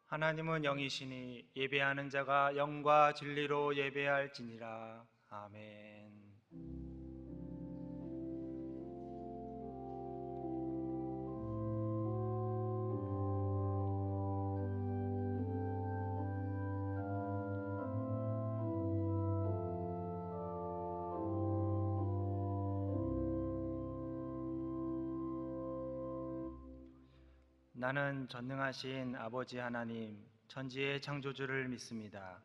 하나님은 영이시니 예배하는 자가 영과 진리로 예배할지니라. 아멘. 나는 전능하신 아버지 하나님, 천지의 창조주를 믿습니다.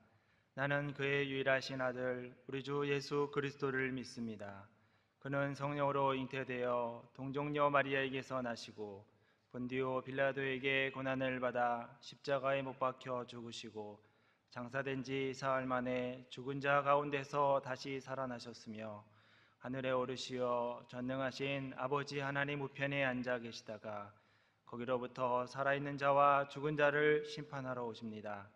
나는 그의 유일하신 아들, 우리 주 예수 그리스도를 믿습니다. 그는 성령으로 잉태되어 동정녀 마리아에게서 나시고 본디오 빌라도에게 고난을 받아 십자가에 못 박혀 죽으시고 장사된 지 사흘 만에 죽은 자 가운데서 다시 살아나셨으며 하늘에 오르시어 전능하신 아버지 하나님 우편에 앉아 계시다가 거기로부터 살아있는 자와 죽은 자를 심판하러 오십니다.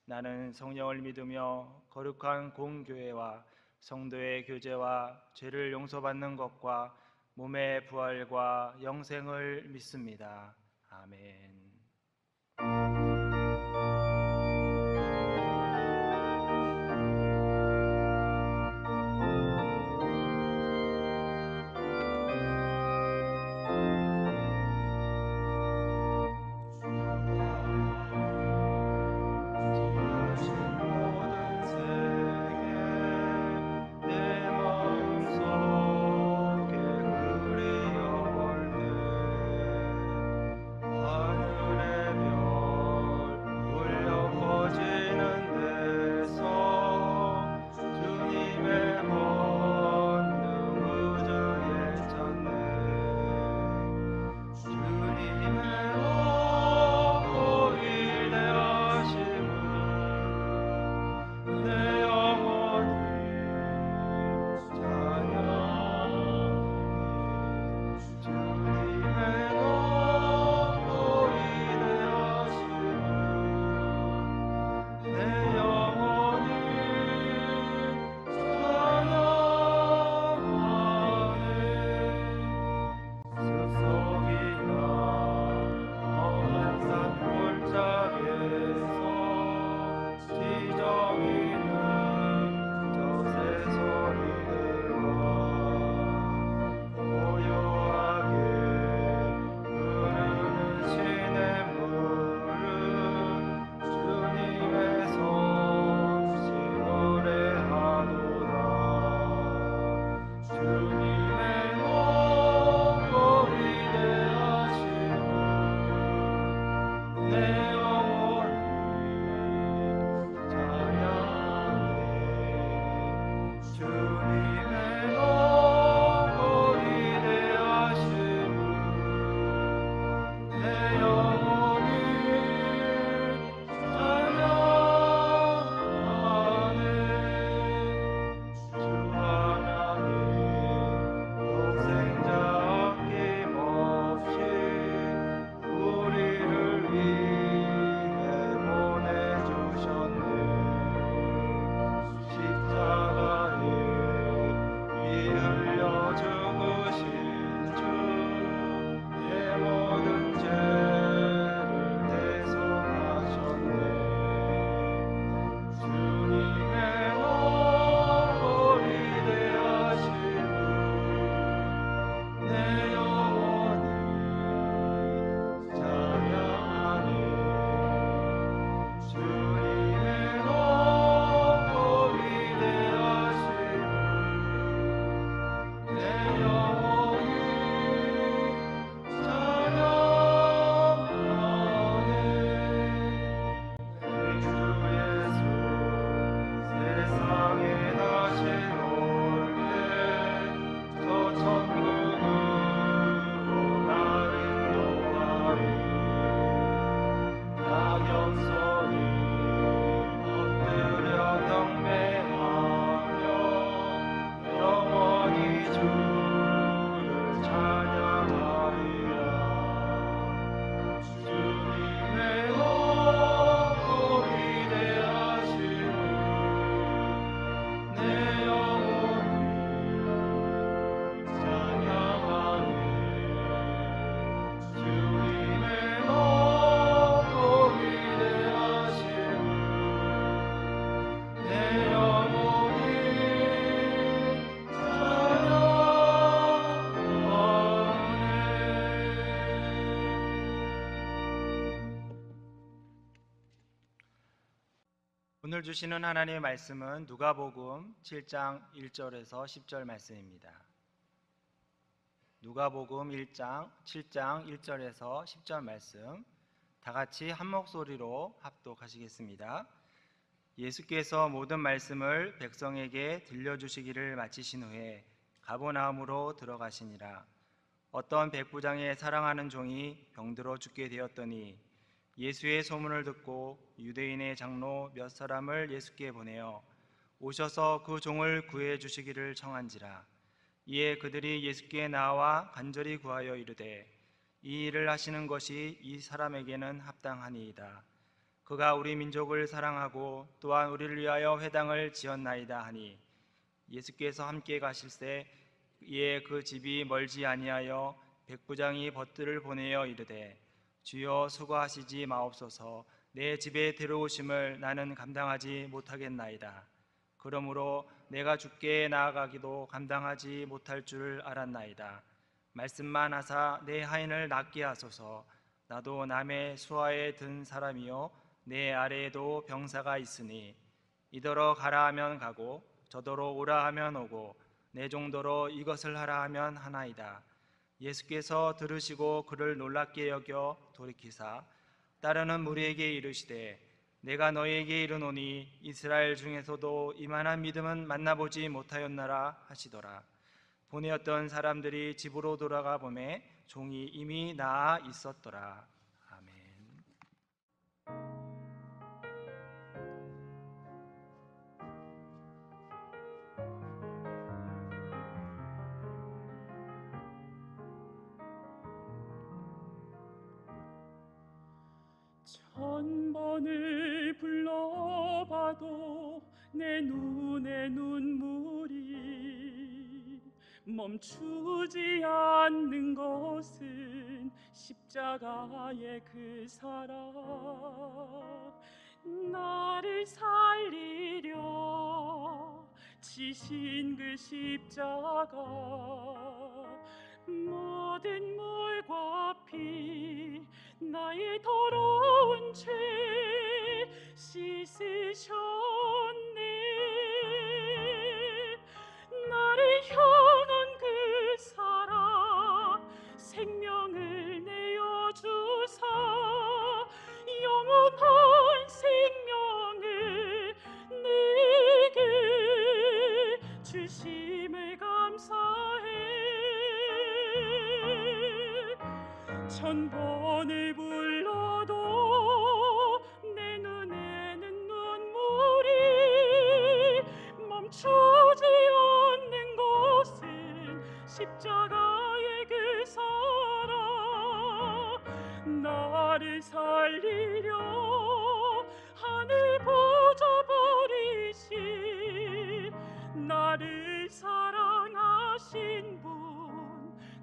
나는 성령을 믿으며 거룩한 공교회와 성도의 교제와 죄를 용서받는 것과 몸의 부활과 영생을 믿습니다. 아멘. 하늘 오늘 주시는 하나님의 말씀은 누가복음 7장 1절에서 10절 말씀입니다. 누가복음 7장 1절에서 10절 말씀 다 같이 한 목소리로 합독하시겠습니다. 예수께서 모든 말씀을 백성에게 들려주시기를 마치신 후에 가버나움으로 들어가시니라. 어떤 백부장의 사랑하는 종이 병들어 죽게 되었더니 예수의 소문을 듣고 유대인의 장로 몇 사람을 예수께 보내어 오셔서 그 종을 구해 주시기를 청한지라. 이에 그들이 예수께 나와 간절히 구하여 이르되 이 일을 하시는 것이 이 사람에게는 합당하니이다. 그가 우리 민족을 사랑하고 또한 우리를 위하여 회당을 지었나이다 하니 예수께서 함께 가실새 이에 그 집이 멀지 아니하여 백부장이 벗들을 보내어 이르되 주여 수고하시지 마옵소서. 내 집에 들어오심을 나는 감당하지 못하겠나이다. 그러므로 내가 주께 나아가기도 감당하지 못할 줄 알았나이다. 말씀만 하사 내 하인을 낫게 하소서. 나도 남의 수하에 든 사람이요 내 아래에도 병사가 있으니 이더러 가라 하면 가고 저더러 오라 하면 오고 내 정도로 이것을 하라 하면 하나이다. 예수께서 들으시고 그를 놀랍게 여겨 돌이키사 따르는 무리에게 이르시되 내가 너희에게 이르노니 이스라엘 중에서도 이만한 믿음은 만나보지 못하였나라 하시더라. 보내었던 사람들이 집으로 돌아가 보매 종이 이미 나아 있었더라. 아멘. 천번을 불러봐도 내 눈에 눈물이 멈추지 않는 것은 십자가의 그 사랑. 나를 살리려 지신 그 십자가, 모든 물과 피 나의 더러운 죄 씻으셨네. 나를 향한 그 사랑 생명을 내어주사 영원한 생명을 내게 주심을 감사해. 천번을 불러도 내 눈에는 눈물이 멈추지 않는 것은 십자가의 그 사랑. 나를 살리려 하늘 보좌 버리신 나를 사랑하신 분,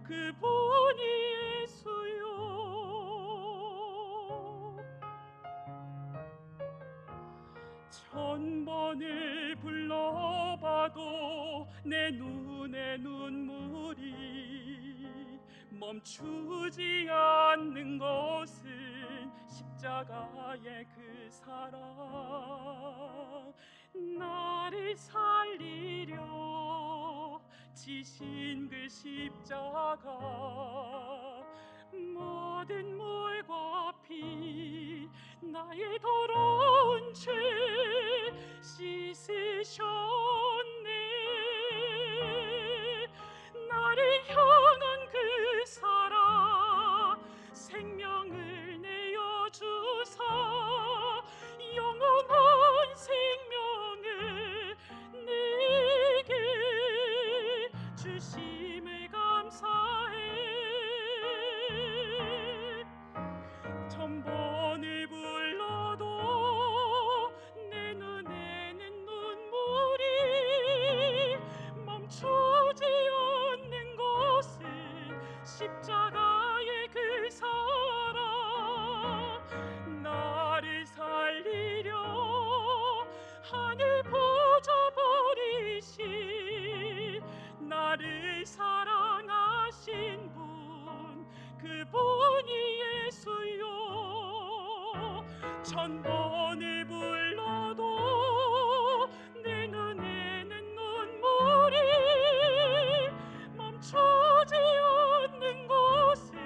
그분이 예수요. 천번을 불러봐도 내 눈에 눈물이 멈추지 않는 것은 십자가의 그 사랑. 나를 살리려 지신 그 십자가, 모든 물과 피 나의 더러운 죄 씻으셨네. 나를 향한 그 사랑 생명을 내어주사 영원한 생명을 내게 주심을 감사해. 천번을 불러도 내 눈 나를 사랑하신 분 그분이 예수요. 천 번을 불러도 내 눈에는 눈물이 멈추지 않는 곳은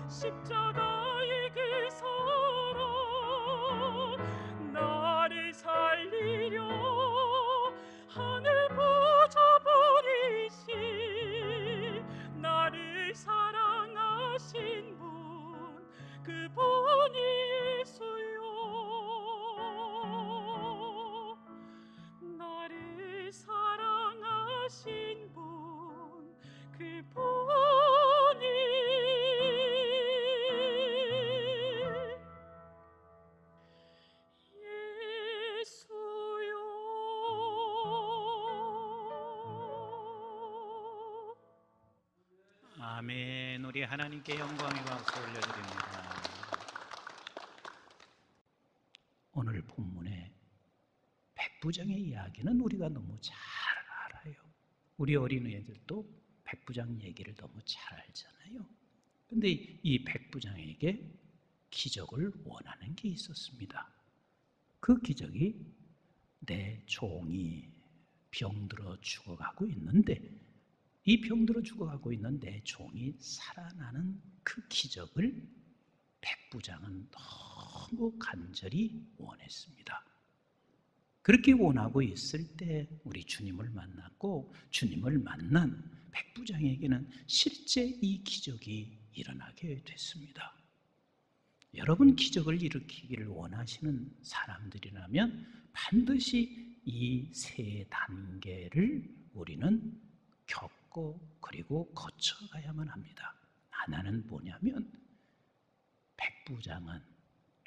십자가의 그 사랑. 나를 살리려 하늘 부어버리신 나를 사랑하신 분 그분이 예수요. 나를 사랑하신 분 그분이 예수요. 아멘. 우리 하나님께 영광의 박수 올려드립니다. 오늘 본문의 백부장의 이야기는 우리가 너무 잘 알아요. 우리 어린애들도 백부장 얘기를 너무 잘 알잖아요. 근데 이 백부장에게 기적을 원하는 게 있었습니다. 그 기적이 내 종이 병들어 죽어가고 있는데 이 병들어 죽어가고 있는 내 종이 살아나는 그 기적을 백부장은 너무 간절히 원했습니다. 그렇게 원하고 있을 때 우리 주님을 만났고 주님을 만난 백부장에게는 실제 이 기적이 일어나게 됐습니다. 여러분 기적을 일으키기를 원하시는 사람들이라면 반드시 이 세 단계를 우리는 겪고 그리고 거쳐가야만 합니다. 하나는 뭐냐면 백부장은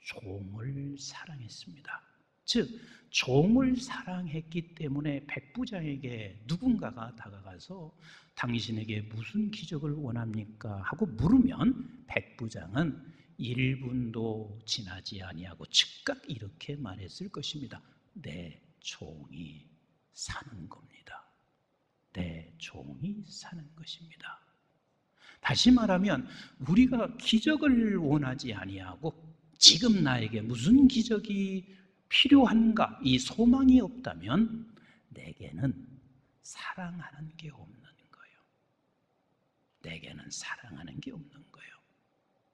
종을 사랑했습니다. 즉 종을 사랑했기 때문에 백부장에게 누군가가 다가가서 당신에게 무슨 기적을 원합니까? 하고 물으면 백부장은 1분도 지나지 아니하고 즉각 이렇게 말했을 것입니다. 내 종이 사는 겁니다. 내 종이 사는 것입니다. 다시 말하면 우리가 기적을 원하지 아니하고 지금 나에게 무슨 기적이 필요한가 이 소망이 없다면 내게는 사랑하는 게 없는 거예요. 내게는 사랑하는 게 없는 거예요.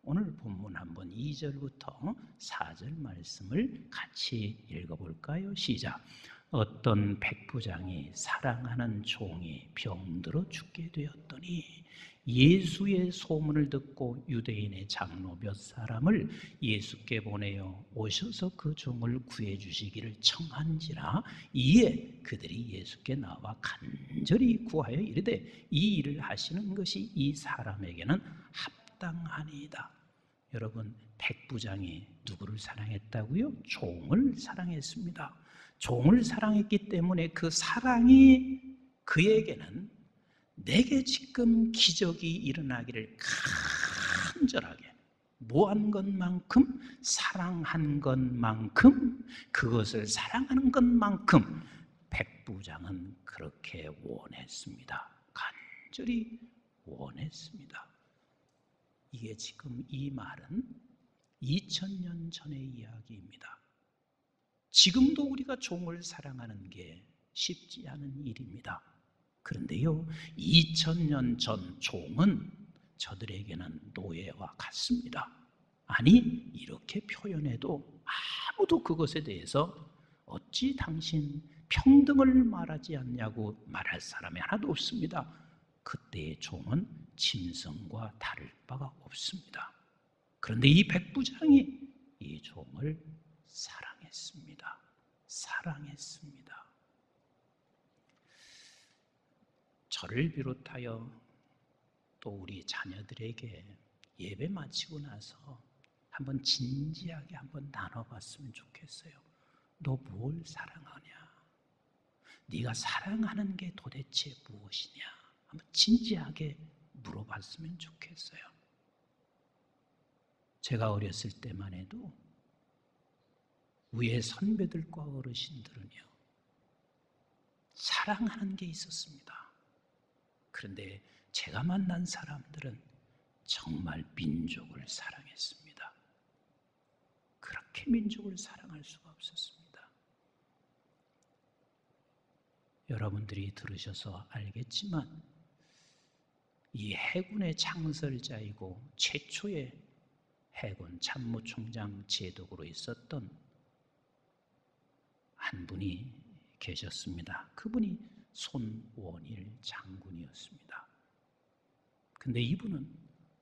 오늘 본문 한번 2절부터 4절 말씀을 같이 읽어볼까요? 시작. 어떤 백부장이 사랑하는 종이 병들어 죽게 되었더니 예수의 소문을 듣고 유대인의 장로 몇 사람을 예수께 보내어 오셔서 그 종을 구해주시기를 청한지라. 이에 그들이 예수께 나와 간절히 구하여 이르되 이 일을 하시는 것이 이 사람에게는 합당하니이다. 여러분 백부장이 누구를 사랑했다고요? 종을 사랑했습니다. 종을 사랑했기 때문에 그 사랑이 그에게는 내게 지금 기적이 일어나기를 간절하게 뭐한 것만큼 사랑한 것만큼 그것을 사랑하는 것만큼 백부장은 그렇게 원했습니다. 간절히 원했습니다. 이게 지금 이 말은 2000년 전의 이야기입니다. 지금도 우리가 종을 사랑하는 게 쉽지 않은 일입니다. 그런데요, 2000년 전 종은 저들에게는 노예와 같습니다. 아니, 이렇게 표현해도 아무도 그것에 대해서 어찌 당신 평등을 말하지 않냐고 말할 사람이 하나도 없습니다. 그때의 종은 짐승과 다를 바가 없습니다. 그런데 이 백부장이 이 종을 사랑했습니다. 사랑했습니다. 저를 비롯하여 또 우리 자녀들에게 예배 마치고 나서 한번 진지하게 한번 나눠봤으면 좋겠어요. 너 뭘 사랑하냐? 네가 사랑하는 게 도대체 무엇이냐? 한번 진지하게 물어봤으면 좋겠어요. 제가 어렸을 때만 해도 위에 선배들과 어르신들은요, 사랑하는 게 있었습니다. 그런데 제가 만난 사람들은 정말 민족을 사랑했습니다. 그렇게 민족을 사랑할 수가 없었습니다. 여러분들이 들으셔서 알겠지만 이 해군의 창설자이고 최초의 해군 참모총장 제독으로 있었던 한 분이 계셨습니다. 그분이 손원일 장군이었습니다. 근데 이분은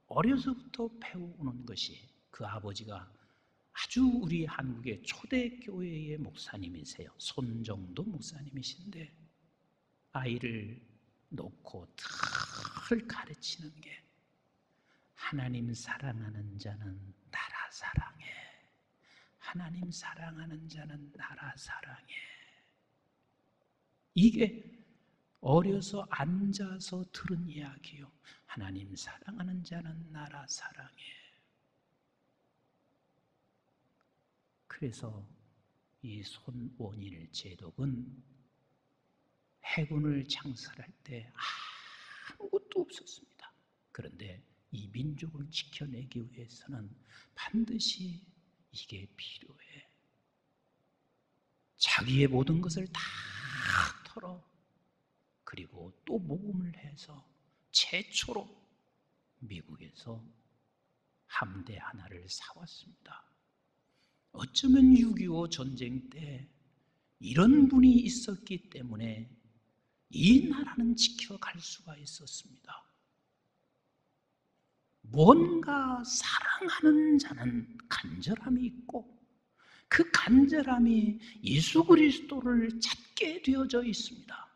어려서부터 배워오는 것이, 그 아버지가 아주 우리 한국의 초대교회의 목사님이세요. 손정도 목사님이신데 아이를 놓고 늘 가르치는 게, 하나님 사랑하는 자는 나라 사랑해. 하나님 사랑하는 자는 나라 사랑해. 이게 어려서 앉아서 들은 이야기요. 하나님 사랑하는 자는 나라 사랑해. 그래서 이 손원일 제독은 해군을 창설할 때 아무것도 없었습니다. 그런데 이 민족을 지켜내기 위해서는 반드시 이게 필요해. 자기의 모든 것을 다 털어, 그리고 또 모금을 해서 최초로 미국에서 함대 하나를 사왔습니다. 어쩌면 6.25 전쟁 때 이런 분이 있었기 때문에 이 나라는 지켜갈 수가 있었습니다. 뭔가 사랑하는 자는 간절함이 있고 그 간절함이 예수 그리스도를 찾게 되어져 있습니다.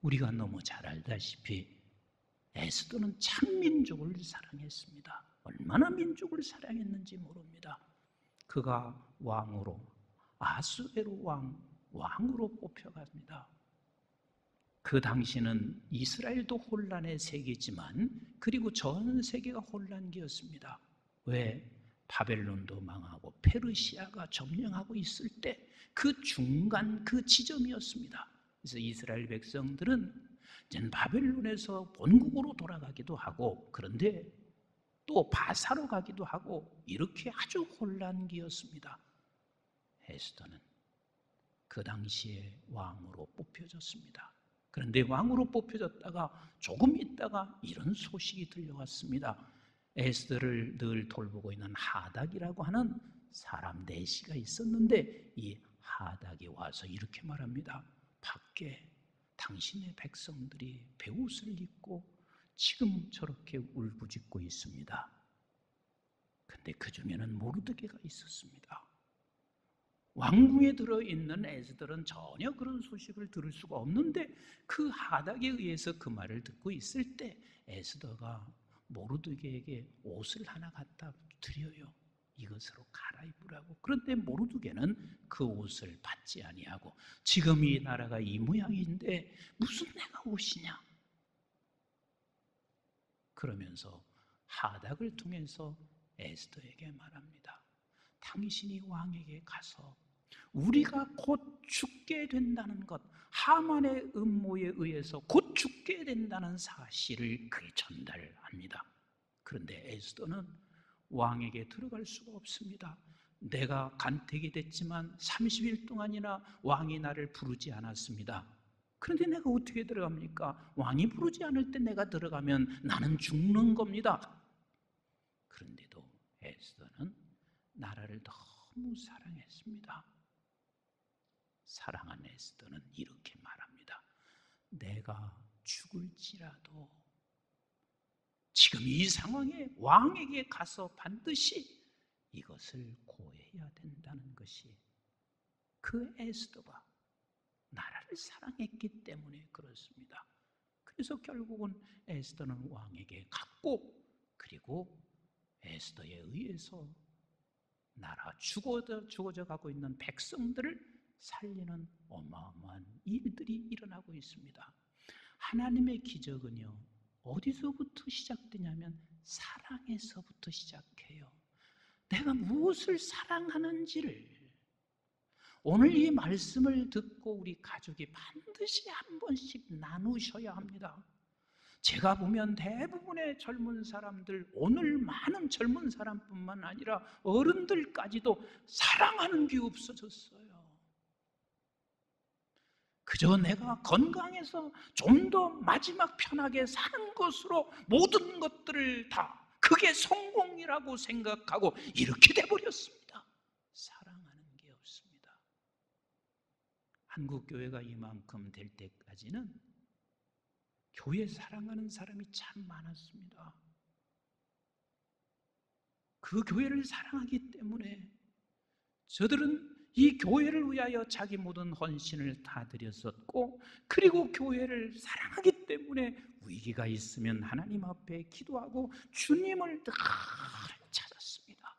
우리가 너무 잘 알다시피 에스더는 참 민족을 사랑했습니다. 얼마나 민족을 사랑했는지 모릅니다. 그가 왕으로, 아수에로 왕으로 뽑혀갑니다. 그 당시는 이스라엘도 혼란의 세계지만 그리고 전 세계가 혼란기였습니다. 왜? 바벨론도 망하고 페르시아가 점령하고 있을 때 그 중간 그 지점이었습니다. 그래서 이스라엘 백성들은 이제 바벨론에서 본국으로 돌아가기도 하고, 그런데 또 바사로 가기도 하고, 이렇게 아주 혼란기였습니다. 에스더는 그 당시에 왕으로 뽑혀졌습니다. 그런데 왕으로 뽑혀졌다가 조금 있다가 이런 소식이 들려왔습니다. 에스더를 늘 돌보고 있는 하닥이라고 하는 사람 넷이가 있었는데 이 하닥이 와서 이렇게 말합니다. 밖에 당신의 백성들이 베옷을 입고 지금 저렇게 울부짖고 있습니다. 근데 그 중에는 모르드게가 있었습니다. 왕궁에 들어있는 에스더는 전혀 그런 소식을 들을 수가 없는데 그 하닥에 의해서 그 말을 듣고 있을 때 에스더가 모르드게에게 옷을 하나 갖다 드려요. 이것으로 갈아입으라고. 그런데 모르드게는 그 옷을 받지 아니하고, 지금 이 나라가 이 모양인데 무슨 내가 옷이냐? 그러면서 하닥을 통해서 에스더에게 말합니다. 당신이 왕에게 가서 우리가 곧 죽게 된다는 것, 하만의 음모에 의해서 곧 죽게 된다는 사실을 그에 전달합니다. 그런데 에스더는 왕에게 들어갈 수가 없습니다. 내가 간택이 됐지만 30일 동안이나 왕이 나를 부르지 않았습니다. 그런데 내가 어떻게 들어갑니까? 왕이 부르지 않을 때 내가 들어가면 나는 죽는 겁니다. 그런데도 에스더는 나라를 너무 사랑했습니다. 사랑한 에스더는 이렇게 말합니다. 내가 죽을지라도 지금 이 상황에 왕에게 가서 반드시 이것을 고해야 된다는 것이 그 에스더가 나라를 사랑했기 때문에 그렇습니다. 그래서 결국은 에스더는 왕에게 갔고, 그리고 에스더에 의해서 나라 죽어져 가고 있는 백성들을 살리는 어마어마한 일들이 일어나고 있습니다. 하나님의 기적은요, 어디서부터 시작되냐면 사랑에서부터 시작해요. 내가 무엇을 사랑하는지를, 오늘 이 말씀을 듣고 우리 가족이 반드시 한 번씩 나누셔야 합니다. 제가 보면 대부분의 젊은 사람들, 오늘 많은 젊은 사람뿐만 아니라 어른들까지도 사랑하는 게 없어졌어요. 그저 내가 건강해서 좀 더 마지막 편하게 사는 것으로 모든 것들을 다 그게 성공이라고 생각하고 이렇게 돼버렸습니다. 사랑하는 게 없습니다. 한국 교회가 이만큼 될 때까지는 교회 사랑하는 사람이 참 많았습니다. 그 교회를 사랑하기 때문에 저들은 이 교회를 위하여 자기 모든 헌신을 다 드렸었고, 그리고 교회를 사랑하기 때문에 위기가 있으면 하나님 앞에 기도하고 주님을 늘 찾았습니다.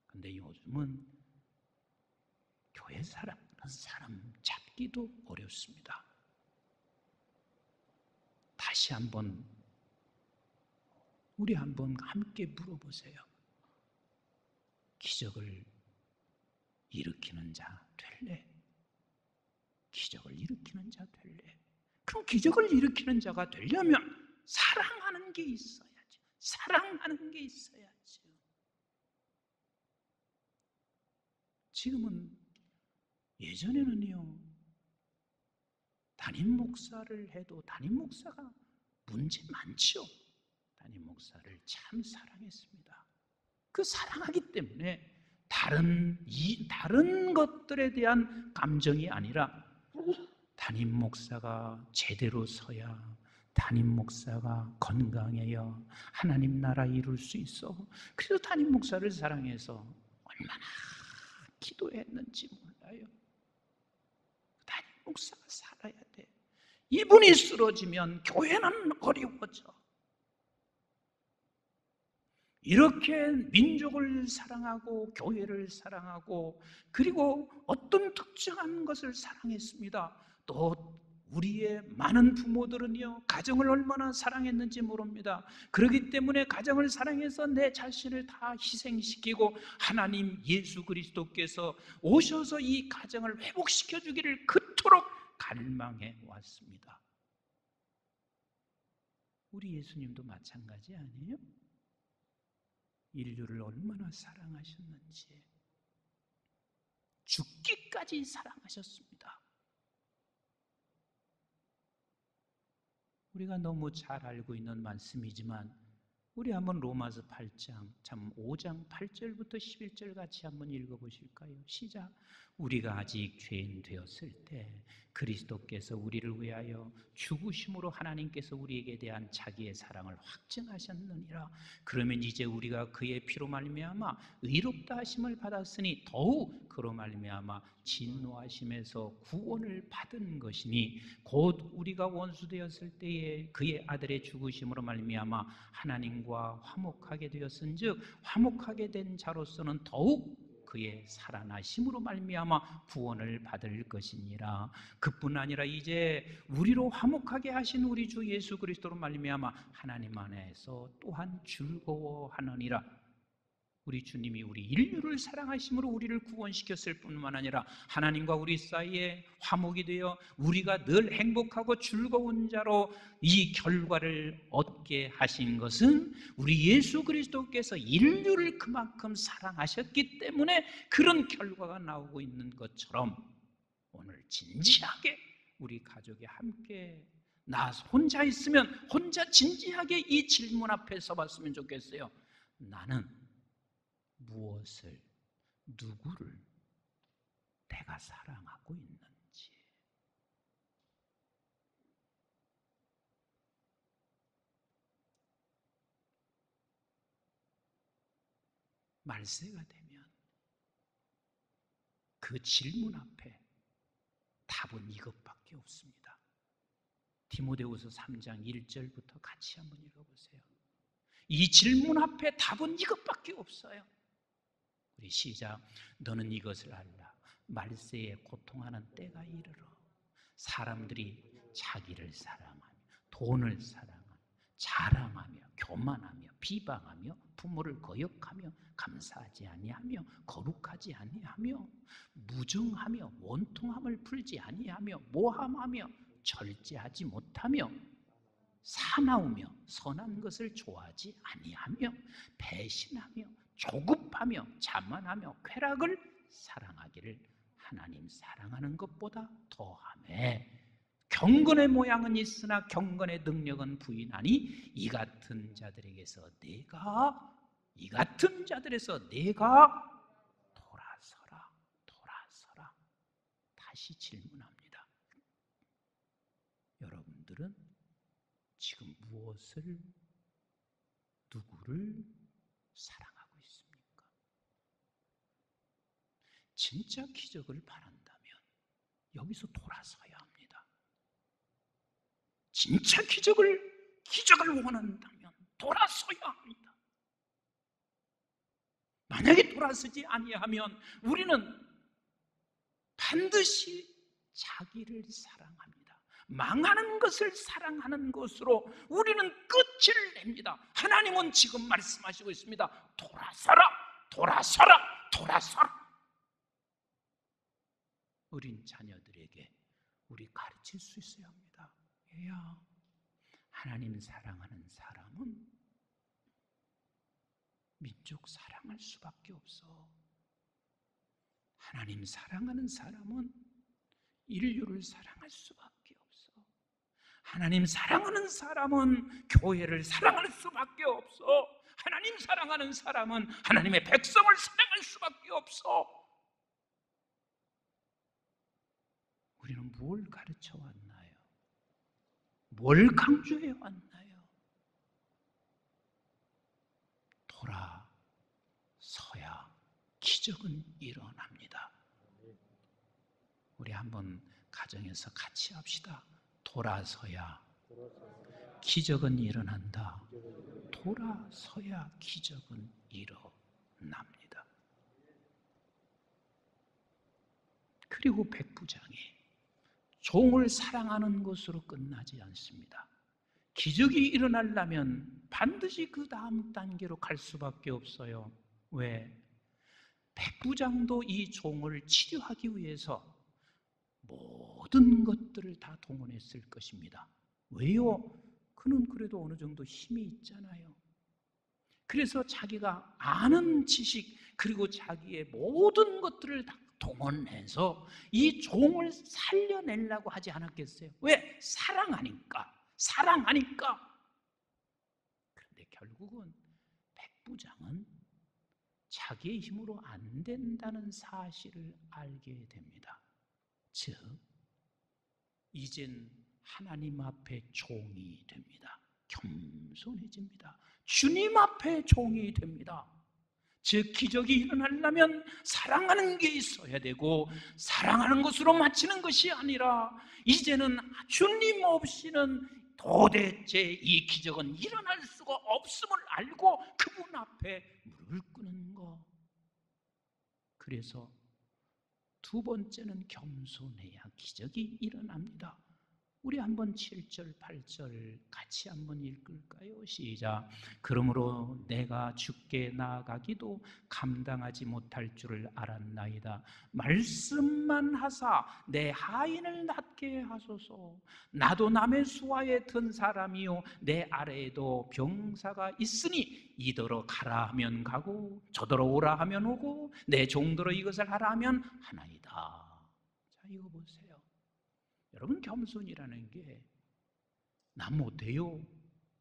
그런데 요즘은 교회 사랑하는 사람 찾기도 어렵습니다. 다시 한번 우리 한번 함께 물어보세요. 기적을 일으키는 자 될래? 기적을 일으키는 자 될래? 그럼 기적을 일으키는 자가 되려면 사랑하는 게 있어야지. 사랑하는 게 있어야지. 지금은 예전에는요, 담임 목사를 해도 담임 목사가 문제 많죠. 담임 목사를 참 사랑했습니다. 그 사랑하기 때문에 다른 것들에 대한 감정이 아니라 담임 목사가 제대로 서야 담임 목사가 건강해야 하나님 나라 이룰 수 있어. 그래서 담임 목사를 사랑해서 얼마나 기도했는지 몰라요. 담임 목사가 살아야 돼. 이분이 쓰러지면 교회는 어려워져. 이렇게 민족을 사랑하고 교회를 사랑하고 그리고 어떤 특정한 것을 사랑했습니다. 또 우리의 많은 부모들은요, 가정을 얼마나 사랑했는지 모릅니다. 그렇기 때문에 가정을 사랑해서 내 자신을 다 희생시키고 하나님 예수 그리스도께서 오셔서 이 가정을 회복시켜 주기를 그토록 갈망해 왔습니다. 우리 예수님도 마찬가지 아니에요? 인류를 얼마나 사랑하셨는지, 죽기까지 사랑하셨습니다. 우리가 너무 잘 알고 있는 말씀이지만 우리 한번 로마서 8장, 참 5장 8절부터 11절 같이 한번 읽어보실까요? 시작. 우리가 아직 죄인 되었을 때 그리스도께서 우리를 위하여 죽으심으로 하나님께서 우리에게 대한 자기의 사랑을 확증하셨느니라. 그러면 이제 우리가 그의 피로 말미암아 의롭다 하심을 받았으니 더욱 그로 말미암아 진노하심에서 구원을 받은 것이니 곧 우리가 원수 되었을 때에 그의 아들의 죽으심으로 말미암아 하나님과 화목하게 되었은즉 화목하게 된 자로서는 더욱 그의 살아나심으로 말미암아 구원을 받을 것이니라. 그뿐 아니라 이제 우리로 화목하게 하신 우리 주 예수 그리스도로 말미암아 하나님 안에서 또한 즐거워하느니라. 우리 주님이 우리 인류를 사랑하심으로 우리를 구원시켰을 뿐만 아니라 하나님과 우리 사이에 화목이 되어 우리가 늘 행복하고 즐거운 자로 이 결과를 얻게 하신 것은 우리 예수 그리스도께서 인류를 그만큼 사랑하셨기 때문에 그런 결과가 나오고 있는 것처럼 오늘 진지하게 우리 가족이 함께 나 혼자 있으면 혼자 진지하게 이 질문 앞에 서봤으면 좋겠어요. 나는 무엇을, 누구를 내가 사랑하고 있는지. 말세가 되면 그 질문 앞에 답은 이것밖에 없습니다. 디모데후서 3장 1절부터 같이 한번 읽어보세요. 이 질문 앞에 답은 이것밖에 없어요. 우리 시작. 너는 이것을 알라. 말세에 고통하는 때가 이르러 사람들이 자기를 사랑하며 돈을 사랑하며 자랑하며 교만하며 비방하며 부모를 거역하며 감사하지 아니하며 거룩하지 아니하며 무정하며 원통함을 풀지 아니하며 모함하며 절제하지 못하며 사나우며 선한 것을 좋아하지 아니하며 배신하며 조급하며 자만하며 쾌락을 사랑하기를 하나님 사랑하는 것보다 더하매 경건의 모양은 있으나 경건의 능력은 부인하니 이 같은 자들에서 내가 돌아서라. 다시 질문합니다. 여러분들은 지금 누구를 사랑하고 있습니까? 진짜 기적을 바란다면 여기서 돌아서야 합니다. 진짜 기적을 원한다면 돌아서야 합니다. 만약에 돌아서지 아니하면 우리는 반드시 자기를 사랑합니다. 망하는 것을 사랑하는 것으로 우리는 끝을 냅니다. 하나님은 지금 말씀하시고 있습니다. 돌아서라. 어린 자녀들에게 우리 가르칠 수 있어야 합니다. 얘야, 하나님 사랑하는 사람은 민족 사랑할 수밖에 없어. 하나님 사랑하는 사람은 인류를 사랑할 수밖에 없어. 하나님 사랑하는 사람은 교회를 사랑할 수밖에 없어. 하나님 사랑하는 사람은 하나님의 백성을 사랑할 수밖에 없어. 우리는 뭘 가르쳐 왔나요? 뭘 강조해 왔나요? 돌아서야 기적은 일어납니다. 우리 한번 가정에서 같이 합시다. 돌아서야 기적은 일어난다. 돌아서야 기적은 일어납니다. 그리고 백부장이 종을 사랑하는 것으로 끝나지 않습니다. 기적이 일어나려면 반드시 그 다음 단계로 갈 수밖에 없어요. 왜? 백부장도 이 종을 치료하기 위해서 모든 것들을 다 동원했을 것입니다. 왜요? 그는 그래도 어느 정도 힘이 있잖아요. 그래서 자기가 아는 지식 그리고 자기의 모든 것들을 다 동원해서 이 종을 살려내려고 하지 않았겠어요? 왜? 사랑하니까. 그런데 결국은 백부장은 자기의 힘으로 안 된다는 사실을 알게 됩니다. 즉, 이젠 하나님 앞에 종이 됩니다. 겸손해집니다. 주님 앞에 종이 됩니다. 즉, 기적이 일어나려면 사랑하는 게 있어야 되고 사랑하는 것으로 마치는 것이 아니라 이제는 주님 없이는 도대체 이 기적은 일어날 수가 없음을 알고 그분 앞에 무릎을 꿇는 것. 그래서 두 번째는 겸손해야 기적이 일어납니다. 우리 한번 7절, 8절 같이 한번 읽을까요? 시작. 그러므로 내가 주께 나아가기도 감당하지 못할 줄을 알았나이다. 말씀만 하사 내 하인을 낫게 하소서. 나도 남의 수하에 든 사람이요 내 아래에도 병사가 있으니 이더러 가라 하면 가고 저더러 오라 하면 오고 내 종더러 이것을 하라 하면 하나이다. 자, 이거 보세요. 여러분, 겸손이라는 게 나 못해요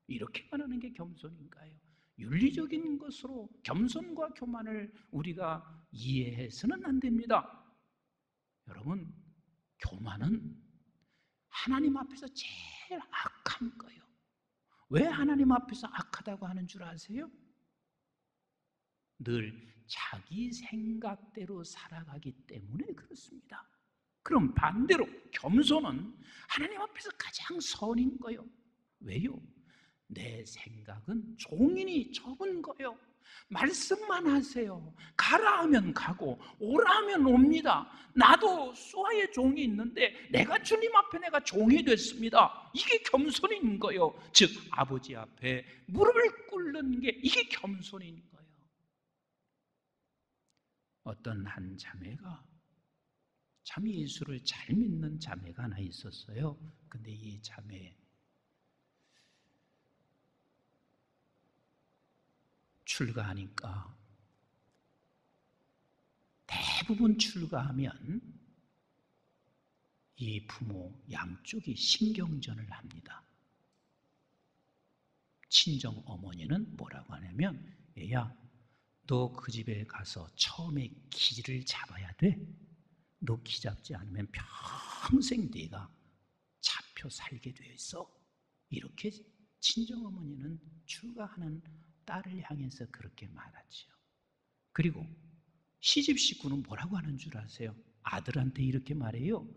이렇게만 하는 게 겸손인가요? 윤리적인 것으로 겸손과 교만을 우리가 이해해서는 안 됩니다. 여러분, 교만은 하나님 앞에서 제일 악한 거예요. 왜 하나님 앞에서 악하다고 하는 줄 아세요? 늘 자기 생각대로 살아가기 때문에 그렇습니다. 그럼 반대로 겸손은 하나님 앞에서 가장 선인 거예요. 왜요? 내 생각은 종인이 적은 거예요. 말씀만 하세요. 가라 하면 가고 오라 하면 옵니다. 나도 수하의 종이 있는데 내가 주님 앞에 내가 종이 됐습니다. 이게 겸손인 거예요. 즉 아버지 앞에 무릎을 꿇는 게 이게 겸손인 거예요. 어떤 한 자매가 참 예수를 잘 믿는 자매가 하나 있었어요. 근데 이 자매 출가하니까 대부분 출가하면 이 부모 양쪽이 신경전을 합니다. 친정 어머니는 뭐라고 하냐면, 얘야, 너 그 집에 가서 처음에 기를 잡아야 돼. 너 기 잡지 않으면 평생 네가 잡혀 살게 되어 있어. 이렇게 친정 어머니는 출가하는 딸을 향해서 그렇게 말하지요. 그리고 시집 식구는 뭐라고 하는 줄 아세요? 아들한테 이렇게 말해요.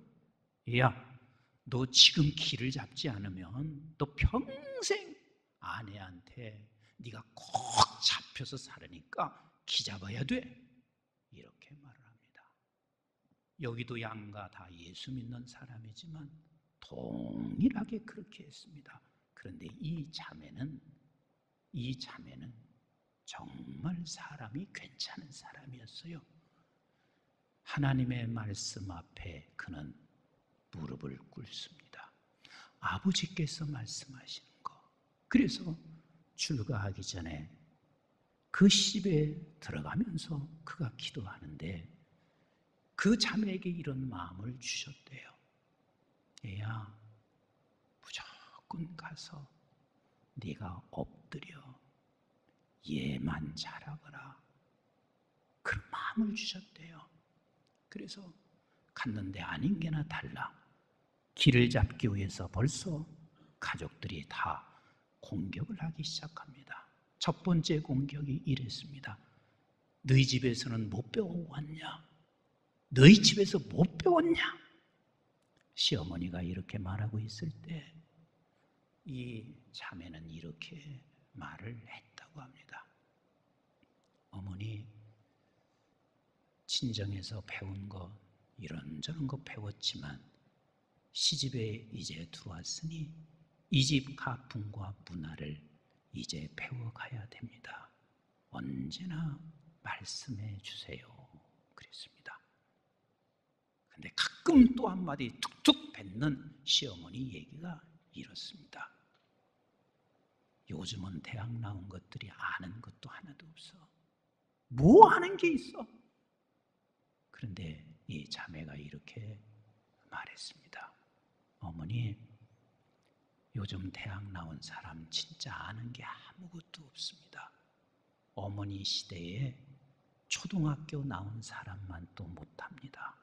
야, 너 지금 기를 잡지 않으면 너 평생 아내한테 네가 꼭 잡혀서 살으니까 기 잡아야 돼. 이렇게 말을 합니다. 여기도 양가 다 예수 믿는 사람이지만 동일하게 그렇게 했습니다. 그런데 이 자매는 정말 사람이 괜찮은 사람이었어요. 하나님의 말씀 앞에 그는 무릎을 꿇습니다. 아버지께서 말씀하시는 거. 그래서 출가하기 전에 그 시집에 들어가면서 그가 기도하는데 그 자매에게 이런 마음을 주셨대요. 얘야, 무조건 가서 네가 엎드려 예만 잘하거라. 그런 마음을 주셨대요. 그래서 갔는데 아닌 게나 달라. 기를 잡기 위해서 벌써 가족들이 다 공격을 하기 시작합니다. 첫 번째 공격이 이랬습니다. 너희 집에서는 못 배우고 왔냐? 너희 집에서 못 배웠냐? 시어머니가 이렇게 말하고 있을 때 이 자매는 이렇게 말을 했다고 합니다. 어머니, 친정에서 배운 거 이런저런 거 배웠지만 시집에 이제 들어왔으니 이 집 가풍과 문화를 이제 배워가야 됩니다. 언제나 말씀해 주세요. 그랬습니다. 근데 가끔 또 한마디 툭툭 뱉는 시어머니 얘기가 이렇습니다. 요즘은 대학 나온 것들이 아는 것도 하나도 없어. 뭐 하는 게 있어? 그런데 이 자매가 이렇게 말했습니다. 어머니, 요즘 대학 나온 사람 진짜 아는 게 아무것도 없습니다. 어머니 시대에 초등학교 나온 사람만 또 못합니다.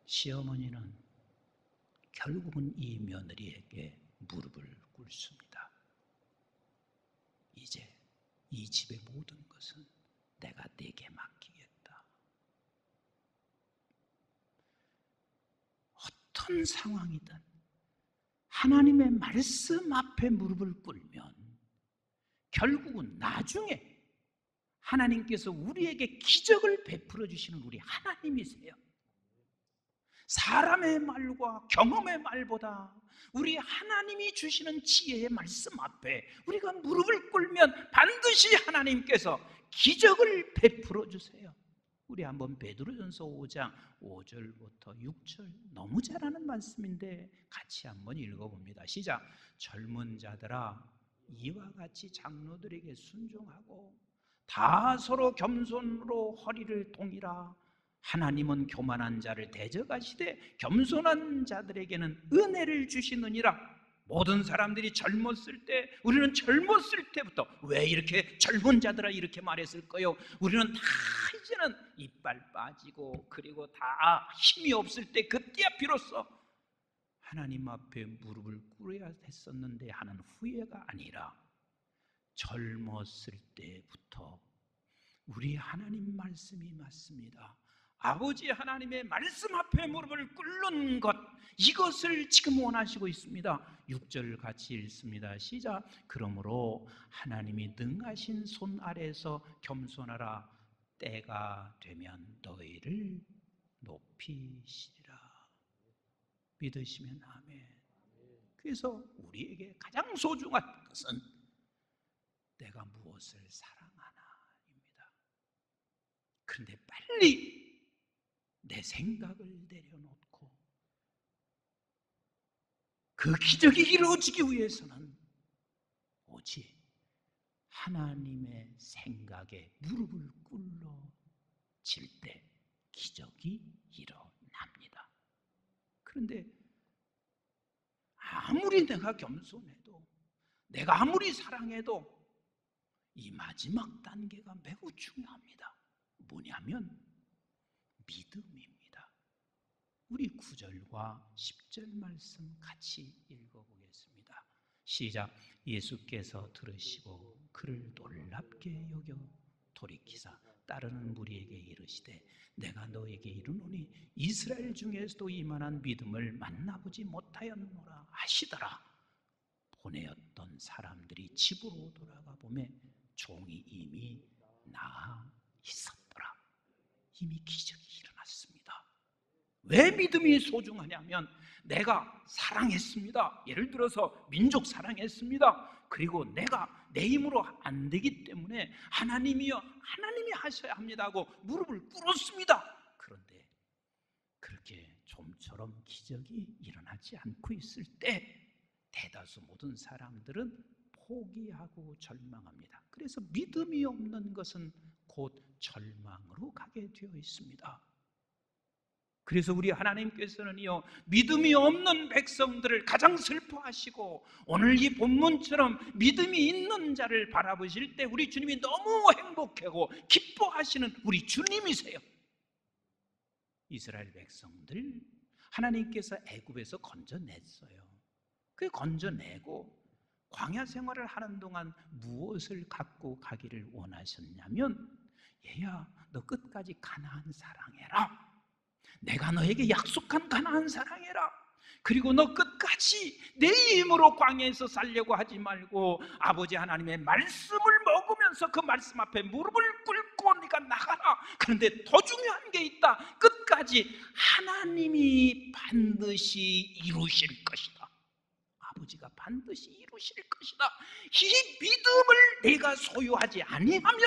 시어머니는 결국은 이 며느리에게 무릎을 꿇습니다. 이제 이 집의 모든 것은 내가 네게 맡기겠다. 어떤 상황이든 하나님의 말씀 앞에 무릎을 꿇으면 결국은 나중에 하나님께서 우리에게 기적을 베풀어 주시는 우리 하나님이세요. 사람의 말과 경험의 말보다 우리 하나님이 주시는 지혜의 말씀 앞에 우리가 무릎을 꿇으면 반드시 하나님께서 기적을 베풀어 주세요. 우리 한번 베드로전서 5장 5절부터 6절 너무 잘하는 말씀인데 같이 한번 읽어봅니다. 시작. 젊은 자들아, 이와 같이 장로들에게 순종하고 다 서로 겸손으로 허리를 동이라. 하나님은 교만한 자를 대적하시되 겸손한 자들에게는 은혜를 주시느니라. 모든 사람들이 젊었을 때, 우리는 젊었을 때부터 왜 이렇게 젊은 자들아 이렇게 말했을까요? 우리는 다 이제는 이빨 빠지고 그리고 다 힘이 없을 때 그때야 비로소 하나님 앞에 무릎을 꿇어야 했었는데 하는 후회가 아니라 젊었을 때부터 우리 하나님 말씀이 맞습니다. 아버지 하나님의 말씀 앞에 무릎을 꿇는 것, 이것을 지금 원하시고 있습니다. 6절 같이 읽습니다. 시작. 그러므로 하나님이 능하신 손 아래에서 겸손하라. 때가 되면 너희를 높이시리라. 믿으시면 아멘. 그래서 우리에게 가장 소중한 것은 내가 무엇을 사랑하나입니다. 그런데 빨리 내 생각을 내려놓고 그 기적이 이루어지기 위해서는 오직 하나님의 생각에 무릎을 꿇어질 때 기적이 일어납니다. 그런데 아무리 내가 겸손해도, 내가 아무리 사랑해도 이 마지막 단계가 매우 중요합니다. 뭐냐면 믿음입니다. 우리 9절과 10절 말씀 같이 읽어보겠습니다. 시작. 예수께서 들으시고 그를 놀랍게 여겨 돌이키사 따르는 무리에게 이르시되 내가 너에게 이르노니 이스라엘 중에서도 이만한 믿음을 만나보지 못하였노라 하시더라. 보내었던 사람들이 집으로 돌아가 보매 종이 이미 나아 있었더라. 이미 기적이 일어났습니다. 왜 믿음이 소중하냐면 내가 사랑했습니다. 예를 들어서 민족 사랑했습니다. 그리고 내가 내 힘으로 안 되기 때문에 하나님이여 하나님이 하셔야 합니다 하고 무릎을 꿇었습니다. 그런데 그렇게 좀처럼 기적이 일어나지 않고 있을 때 대다수 모든 사람들은 포기하고 절망합니다. 그래서 믿음이 없는 것은 곧 절망으로 가게 되어 있습니다. 그래서 우리 하나님께서는요, 믿음이 없는 백성들을 가장 슬퍼하시고 오늘 이 본문처럼 믿음이 있는 자를 바라보실 때 우리 주님이 너무 행복하고 기뻐하시는 우리 주님이세요. 이스라엘 백성들 하나님께서 애굽에서 건져냈어요. 그 건져내고 광야 생활을 하는 동안 무엇을 갖고 가기를 원하셨냐면, 얘야 너 끝까지 가나안 사랑해라. 내가 너에게 약속한 가나안 사랑해라. 그리고 너 끝까지 내 힘으로 광야에서 살려고 하지 말고 아버지 하나님의 말씀을 먹으면서 그 말씀 앞에 무릎을 꿇고 네가 나가라. 그런데 더 중요한 게 있다. 끝까지 하나님이 반드시 이루실 것이다. 아버지가 반드시 이루실 것이다. 이 믿음을 내가 소유하지 아니하면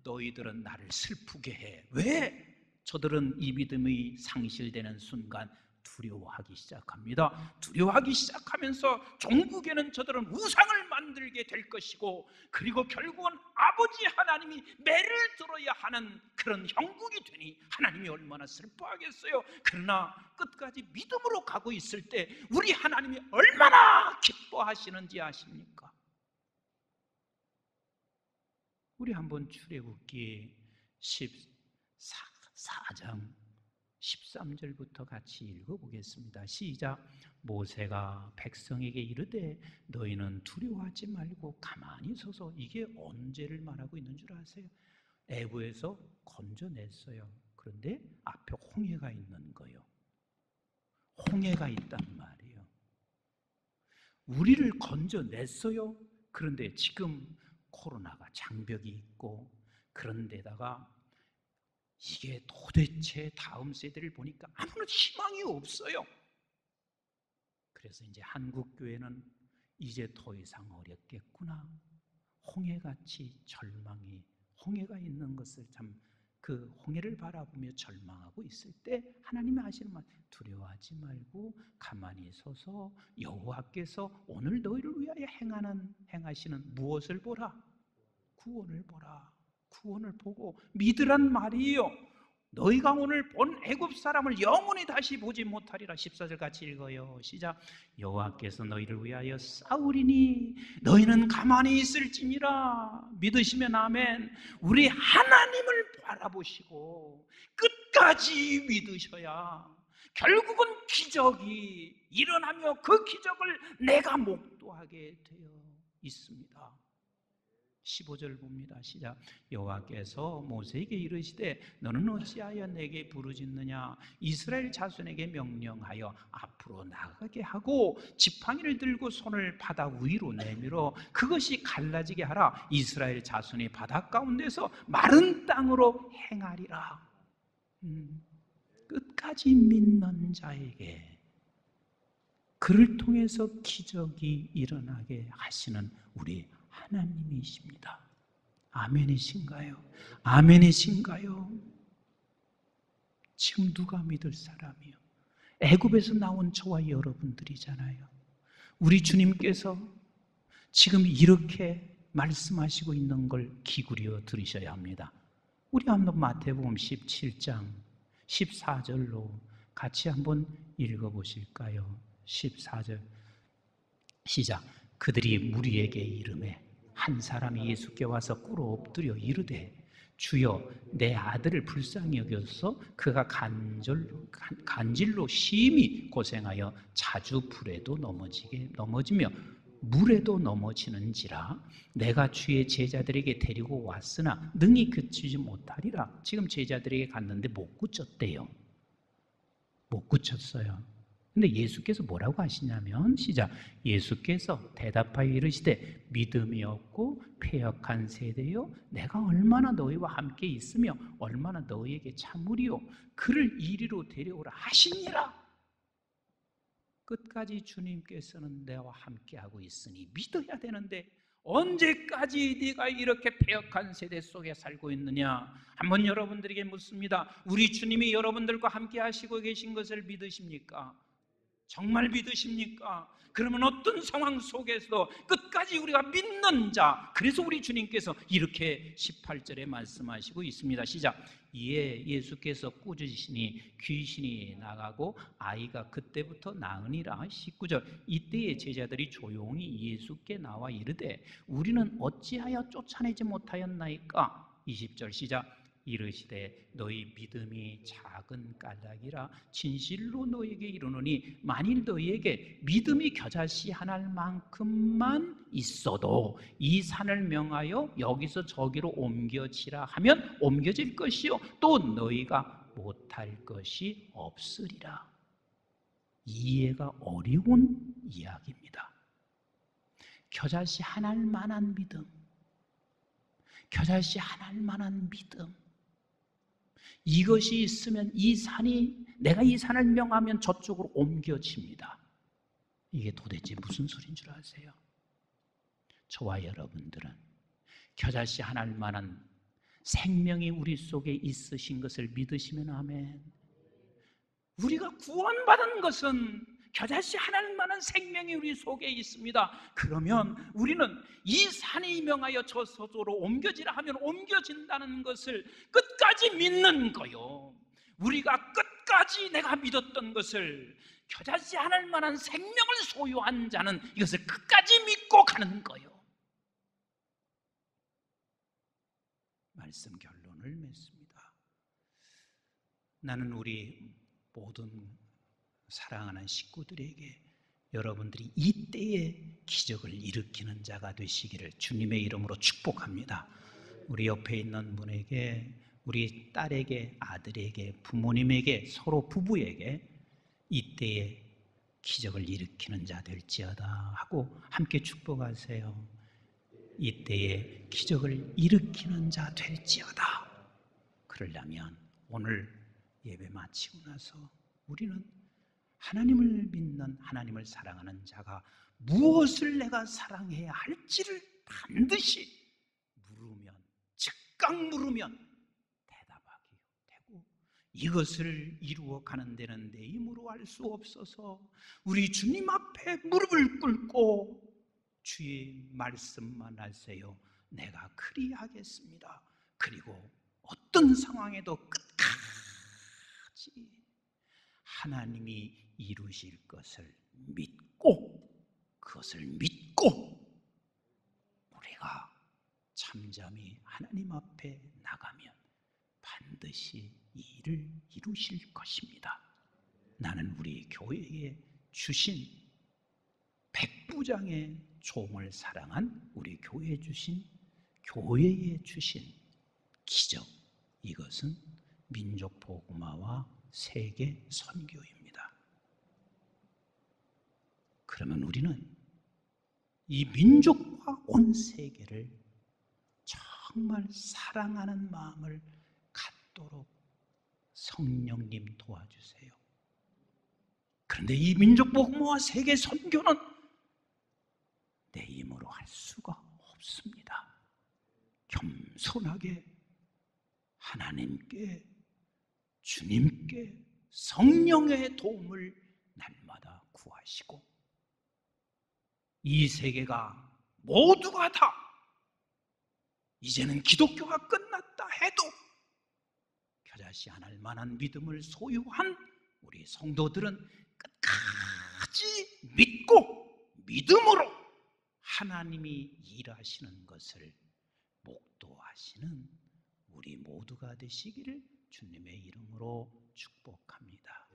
너희들은 나를 슬프게 해. 왜? 저들은 이 믿음이 상실되는 순간 두려워하기 시작합니다. 두려워하기 시작하면서 종국에는 저들은 우상을 만들게 될 것이고, 그리고 결국은 아버지 하나님이 매를 들어야 하는 그런 형국이 되니 하나님이 얼마나 슬퍼하겠어요. 그러나 끝까지 믿음으로 가고 있을 때 우리 하나님이 얼마나 기뻐하시는지 아십니까? 우리 한번 출애굽기 14장 13절부터 같이 읽어보겠습니다. 시작. 모세가 백성에게 이르되 너희는 두려워하지 말고 가만히 서서, 이게 언제를 말하고 있는 줄 아세요? 애굽에서 건져냈어요. 그런데 앞에 홍해가 있는 거예요. 홍해가 있단 말이에요. 우리를 건져냈어요. 그런데 지금 코로나가 장벽이 있고, 그런데다가 이게 도대체 다음 세대를 보니까 아무런 희망이 없어요. 그래서 이제 한국 교회는 이제 더 이상 어렵겠구나. 홍해같이 절망이, 홍해가 있는 것을 참, 그 홍해를 바라보며 절망하고 있을 때 하나님이 하시는 말, 두려워하지 말고 가만히 서서 여호와께서 오늘 너희를 위하여 행하시는 무엇을 보라? 구원을 보라. 구원을 보고 믿으란 말이에요. 너희가 오늘 본 애굽 사람을 영원히 다시 보지 못하리라. 14절 같이 읽어요. 시작. 여호와께서 너희를 위하여 싸우리니 너희는 가만히 있을지니라. 믿으시면 아멘. 우리 하나님을 바라보시고 끝까지 믿으셔야 결국은 기적이 일어나며 그 기적을 내가 목도하게 되어 있습니다. 15절 봅니다. 시작. 여호와께서 모세에게 이르시되 너는 어찌하여 내게 부르짖느냐? 이스라엘 자손에게 명령하여 앞으로 나가게 하고 지팡이를 들고 손을 바다 위로 내밀어 그것이 갈라지게 하라. 이스라엘 자손이 바다 가운데서 마른 땅으로 행하리라. 끝까지 믿는 자에게 그를 통해서 기적이 일어나게 하시는 우리 하나님이십니다. 아멘이신가요? 아멘이신가요? 지금 누가 믿을 사람이요? 애굽에서 나온 저와 여러분들이잖아요. 우리 주님께서 지금 이렇게 말씀하시고 있는 걸 기울여 들으셔야 합니다. 우리 한번 마태복음 17장 14절로 같이 한번 읽어보실까요? 14절 시작. 그들이 무리에게 이르매 한 사람이 예수께 와서 꿇어 엎드려 이르되 주여 내 아들을 불쌍히 여겨서 그가 간질로 심히 고생하여 자주 불에도 넘어지며 물에도 넘어지는지라 내가 주의 제자들에게 데리고 왔으나 능히 그치지 못하리라. 지금 제자들에게 갔는데 못 그쳤대요. 못 그쳤어요. 근데 예수께서 뭐라고 하시냐면 시작. 예수께서 대답하여 이르시되 믿음이 없고 패역한 세대여 내가 얼마나 너희와 함께 있으며 얼마나 너희에게 참으리요 그를 이리로 데려오라 하시니라. 끝까지 주님께서는 내와 함께하고 있으니 믿어야 되는데 언제까지 네가 이렇게 패역한 세대 속에 살고 있느냐? 한번 여러분들에게 묻습니다. 우리 주님이 여러분들과 함께 하시고 계신 것을 믿으십니까? 정말 믿으십니까? 그러면 어떤 상황 속에서도 끝까지 우리가 믿는 자, 그래서 우리 주님께서 이렇게 18절에 말씀하시고 있습니다. 시작. 이에 예수께서 꾸짖으시니 귀신이 나가고 아이가 그때부터 나으니라. 19절. 이때에 제자들이 조용히 예수께 나와 이르되 우리는 어찌하여 쫓아내지 못하였나이까? 20절 시작. 이르시되 너희 믿음이 작은 까닭이라 진실로 너희에게 이르노니 만일 너희에게 믿음이 겨자씨 하나일 만큼만 있어도 이 산을 명하여 여기서 저기로 옮겨지라 하면 옮겨질 것이요 또 너희가 못할 것이 없으리라. 이해가 어려운 이야기입니다. 겨자씨 하나일 만한 믿음, 겨자씨 하나일 만한 믿음, 이것이 있으면 내가 이 산을 명하면 저쪽으로 옮겨집니다. 이게 도대체 무슨 소리인 줄 아세요? 저와 여러분들은 겨자씨 하나일 만한 생명이 우리 속에 있으신 것을 믿으시면 아멘. 우리가 구원받은 것은 겨자씨 하나일 만한 생명이 우리 속에 있습니다. 그러면 우리는 이 산이 명하여 저 서쪽으로 옮겨지라 하면 옮겨진다는 것을 끝까지 믿는 거요. 우리가 끝까지 내가 믿었던 것을 겨자씨 하나일 만한 생명을 소유한 자는 이것을 끝까지 믿고 가는 거요. 말씀 결론을 맺습니다. 나는 우리 모든 사랑하는 식구들에게 여러분들이 이때에 기적을 일으키는 자가 되시기를 주님의 이름으로 축복합니다. 우리 옆에 있는 분에게, 우리 딸에게, 아들에게, 부모님에게, 서로 부부에게 이때에 기적을 일으키는 자 될지어다 하고 함께 축복하세요. 이때에 기적을 일으키는 자 될지어다. 그러려면 오늘 예배 마치고 나서 우리는 하나님을 믿는, 하나님을 사랑하는 자가 무엇을 내가 사랑해야 할지를 반드시 즉각 물으면 대답하게 되고, 이것을 이루어가는 데는 내 힘으로 할 수 없어서 우리 주님 앞에 무릎을 꿇고 주의 말씀만 하세요. 내가 그리하겠습니다. 그리고 어떤 상황에도 끝까지 하나님이 이루실 것을 믿고, 그것을 믿고 우리가 잠잠히 하나님 앞에 나가면 반드시 이 일을 이루실 것입니다. 나는 우리 교회에 주신 백부장의 종을 사랑한, 우리 교회에 주신 교회에 주신 기적, 이것은 민족 복음화와 세계 선교입니다. 그러면 우리는 이 민족과 온 세계를 정말 사랑하는 마음을 갖도록 성령님 도와주세요. 그런데 이 민족 복음화와 세계 선교는 내 힘으로 할 수가 없습니다. 겸손하게 하나님께, 주님께 성령의 도움을 날마다 구하시고, 이 세계가 모두가 다 이제는 기독교가 끝났다 해도 겨자씨 하나 만한 믿음을 소유한 우리 성도들은 끝까지 믿고 믿음으로 하나님이 일하시는 것을 목도하시는 우리 모두가 되시기를 주님의 이름으로 축복합니다.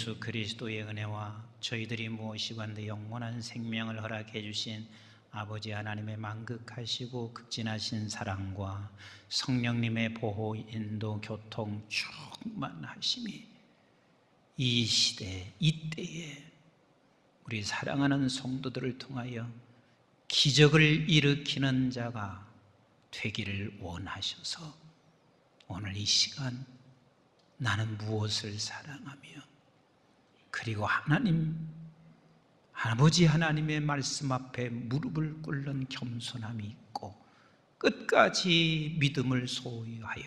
예수 그리스도의 은혜와 저희들이 무엇이건대 영원한 생명을 허락해 주신 아버지 하나님의 만극하시고 극진하신 사랑과 성령님의 보호, 인도, 교통, 충만하심이 이 시대, 이때에 우리 사랑하는 성도들을 통하여 기적을 일으키는 자가 되기를 원하셔서 오늘 이 시간 나는 무엇을 사랑하며 그리고 하나님, 아버지 하나님의 말씀 앞에 무릎을 꿇는 겸손함이 있고 끝까지 믿음을 소유하여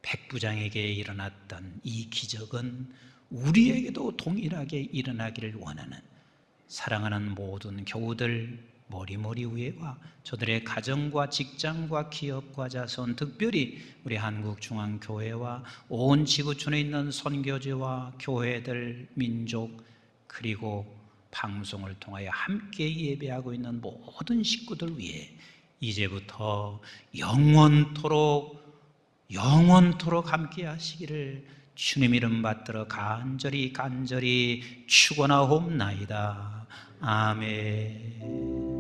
백부장에게 일어났던 이 기적은 우리에게도 동일하게 일어나기를 원하는 사랑하는 모든 교우들 머리머리 위에와 저들의 가정과 직장과 기업과 자손, 특별히 우리 한국중앙교회와 온 지구촌에 있는 선교지와 교회들, 민족, 그리고 방송을 통하여 함께 예배하고 있는 모든 식구들 위해 이제부터 영원토록 함께 하시기를 주님 이름 받들어 간절히 축원하옵나이다. 아멘.